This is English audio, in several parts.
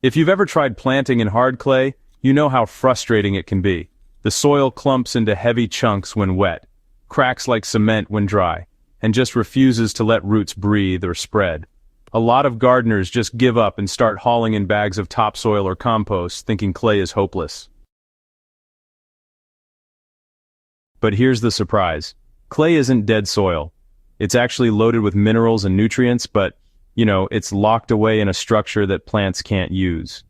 If you've ever tried planting in hard clay, you know how frustrating it can be. The soil clumps into heavy chunks when wet, cracks like cement when dry, and just refuses to let roots breathe or spread. A lot of gardeners just give up and start hauling in bags of topsoil or compost, thinking clay is hopeless. But here's the surprise. Clay isn't dead soil. It's actually loaded with minerals and nutrients, but, it's locked away in a structure that plants can't use.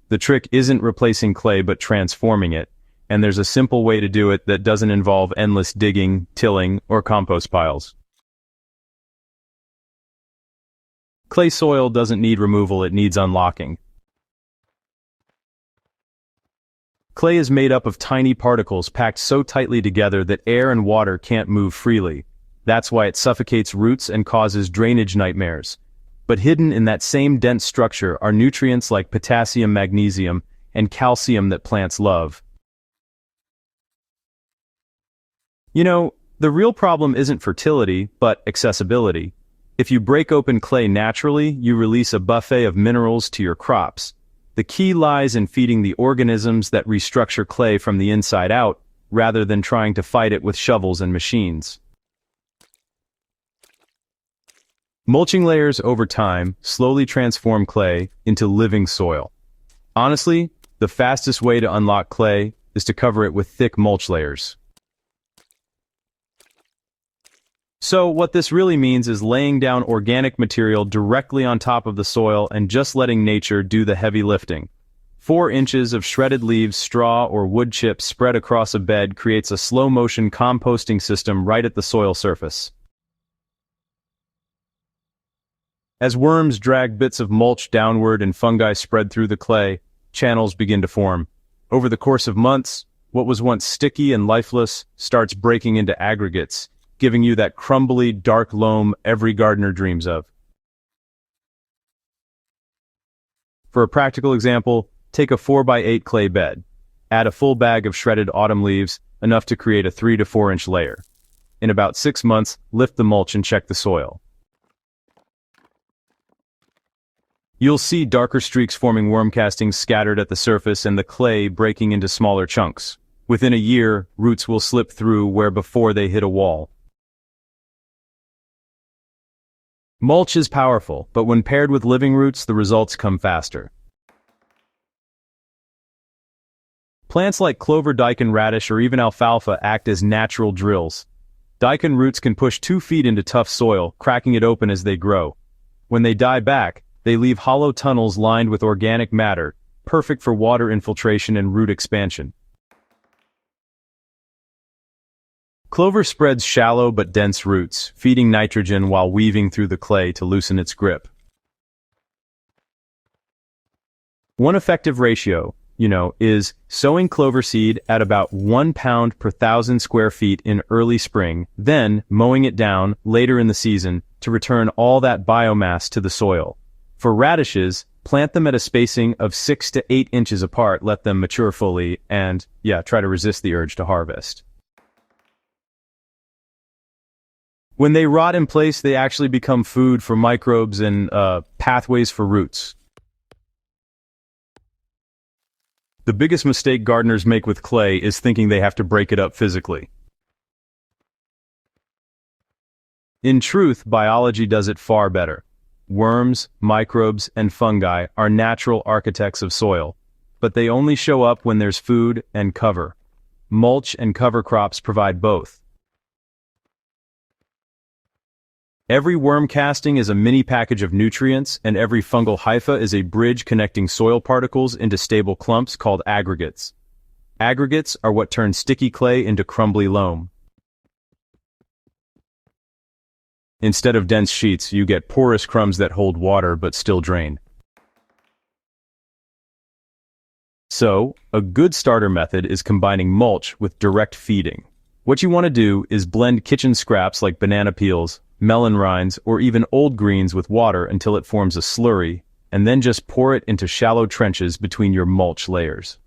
The trick isn't replacing clay but transforming it, and there's a simple way to do it that doesn't involve endless digging, tilling, or compost piles. Clay soil doesn't need removal, it needs unlocking. Clay is made up of tiny particles packed so tightly together that air and water can't move freely. That's why it suffocates roots and causes drainage nightmares. But hidden in that same dense structure are nutrients like potassium, magnesium, and calcium that plants love. The real problem isn't fertility, but accessibility. If you break open clay naturally, you release a buffet of minerals to your crops. The key lies in feeding the organisms that restructure clay from the inside out, rather than trying to fight it with shovels and machines. Mulching layers over time slowly transform clay into living soil. Honestly, the fastest way to unlock clay is to cover it with thick mulch layers. So what this really means is laying down organic material directly on top of the soil and just letting nature do the heavy lifting. 4 inches of shredded leaves, straw, or wood chips spread across a bed creates a slow-motion composting system right at the soil surface. As worms drag bits of mulch downward and fungi spread through the clay, channels begin to form. Over the course of months, what was once sticky and lifeless starts breaking into aggregates, giving you that crumbly, dark loam every gardener dreams of. For a practical example, take a 4x8 clay bed. Add a full bag of shredded autumn leaves, enough to create a 3 to 4 inch layer. In about 6 months, lift the mulch and check the soil. You'll see darker streaks forming worm castings scattered at the surface and the clay breaking into smaller chunks. Within a year, roots will slip through where before they hit a wall. Mulch is powerful, but when paired with living roots, the results come faster. Plants like clover, daikon, radish, or even alfalfa act as natural drills. Daikon roots can push 2 feet into tough soil, cracking it open as they grow. When they die back, they leave hollow tunnels lined with organic matter, perfect for water infiltration and root expansion. Clover spreads shallow but dense roots, feeding nitrogen while weaving through the clay to loosen its grip. One effective ratio, is sowing clover seed at about 1 pound per 1,000 square feet in early spring, then mowing it down later in the season to return all that biomass to the soil. For radishes, plant them at a spacing of 6 to 8 inches apart, let them mature fully, and, try to resist the urge to harvest. When they rot in place, they actually become food for microbes and pathways for roots. The biggest mistake gardeners make with clay is thinking they have to break it up physically. In truth, biology does it far better. Worms, microbes, and fungi are natural architects of soil, but they only show up when there's food and cover. Mulch and cover crops provide both. Every worm casting is a mini package of nutrients, and every fungal hypha is a bridge connecting soil particles into stable clumps called aggregates. Aggregates are what turn sticky clay into crumbly loam. Instead of dense sheets, you get porous crumbs that hold water but still drain. So, a good starter method is combining mulch with direct feeding. What you want to do is blend kitchen scraps like banana peels, melon rinds, or even old greens with water until it forms a slurry, and then just pour it into shallow trenches between your mulch layers.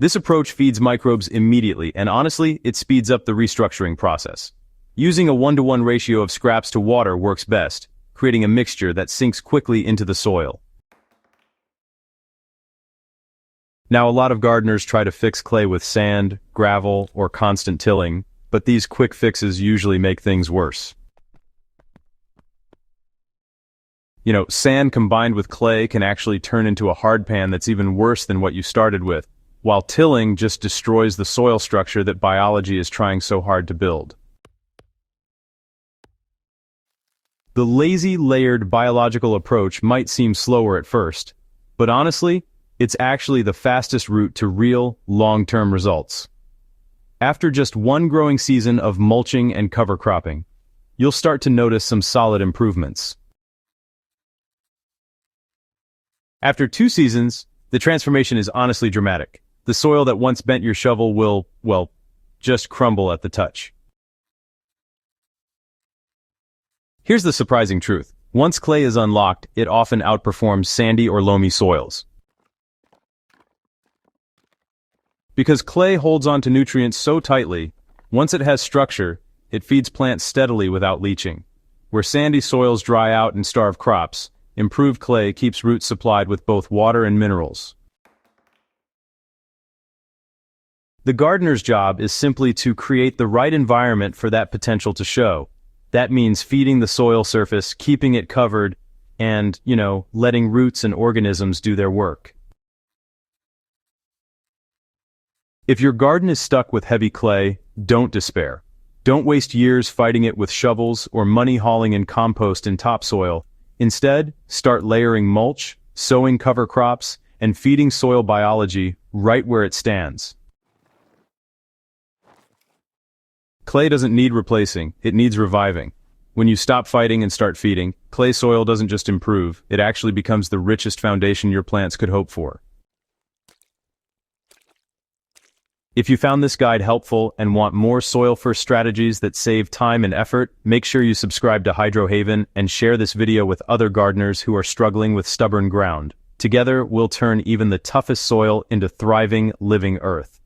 This approach feeds microbes immediately, and honestly, it speeds up the restructuring process. Using a 1-to-1 ratio of scraps to water works best, creating a mixture that sinks quickly into the soil. Now, a lot of gardeners try to fix clay with sand, gravel, or constant tilling, but these quick fixes usually make things worse. Sand combined with clay can actually turn into a hardpan that's even worse than what you started with, while tilling just destroys the soil structure that biology is trying so hard to build. The lazy, layered biological approach might seem slower at first, but honestly, it's actually the fastest route to real, long-term results. After just one growing season of mulching and cover cropping, you'll start to notice some solid improvements. After 2 seasons, the transformation is honestly dramatic. The soil that once bent your shovel will, well, just crumble at the touch. Here's the surprising truth. Once clay is unlocked, it often outperforms sandy or loamy soils. Because clay holds on to nutrients so tightly, once it has structure, it feeds plants steadily without leaching. Where sandy soils dry out and starve crops, improved clay keeps roots supplied with both water and minerals. The gardener's job is simply to create the right environment for that potential to show. That means feeding the soil surface, keeping it covered, and, letting roots and organisms do their work. If your garden is stuck with heavy clay, don't despair. Don't waste years fighting it with shovels or money hauling in compost and topsoil. Instead, start layering mulch, sowing cover crops, and feeding soil biology right where it stands. Clay doesn't need replacing, it needs reviving. When you stop fighting and start feeding, clay soil doesn't just improve, it actually becomes the richest foundation your plants could hope for. If you found this guide helpful and want more soil-first strategies that save time and effort, make sure you subscribe to Hydro Haven and share this video with other gardeners who are struggling with stubborn ground. Together, we'll turn even the toughest soil into thriving, living earth.